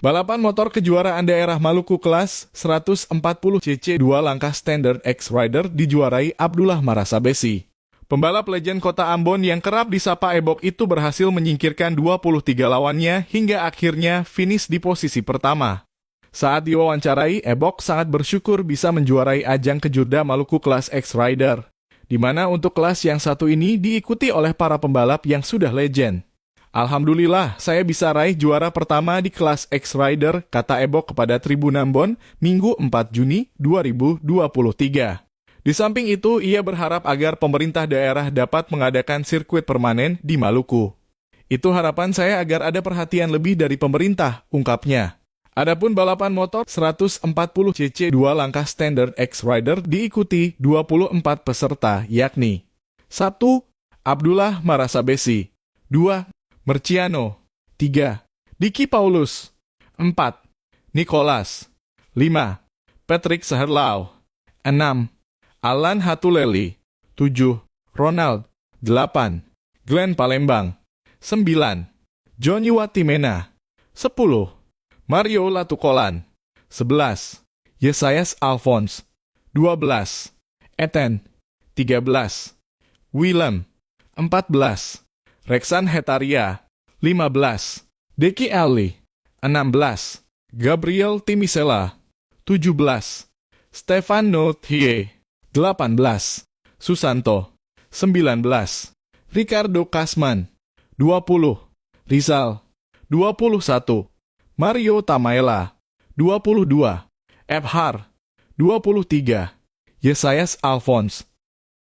Balapan motor kejuaraan daerah Maluku kelas 140 cc 2 langkah Standard X Rider dijuarai Abdullah Marasabesi. Pembalap legend kota Ambon yang kerap disapa Ebok itu berhasil menyingkirkan 23 lawannya hingga akhirnya finish di posisi pertama. Saat diwawancarai, Ebok sangat bersyukur bisa menjuarai ajang Kejurda Maluku kelas X Rider, di mana untuk kelas yang satu ini diikuti oleh para pembalap yang sudah legend. Alhamdulillah, saya bisa raih juara pertama di kelas X Rider, kata Ebok kepada Tribun Ambon, Minggu 4 Juni 2023. Di samping itu, ia berharap agar pemerintah daerah dapat mengadakan sirkuit permanen di Maluku. Itu harapan saya agar ada perhatian lebih dari pemerintah, ungkapnya. Adapun balapan motor 140 cc 2 langkah Standard X Rider diikuti 24 peserta, yakni 1. Abdullah Marasabesi 2. Merciano 3. Diki Paulus 4. Nicholas 5. Patrick Saherlau 6. Alan Hatuleli 7. Ronald 8. Glenn Palembang 9. Johnny Watimena 10. Mario Latukolan 11. Yesayas Alphonse 12. Eten 13. Willem 14. Rexan Hetaria 15. Deki Ali 16. Gabriel Timisela 17. Stefano Thie 18. Susanto 19. Ricardo Kasman 20. Rizal 21. Mario Tamaela 22. Ebhar 23. Yesayas Alphonse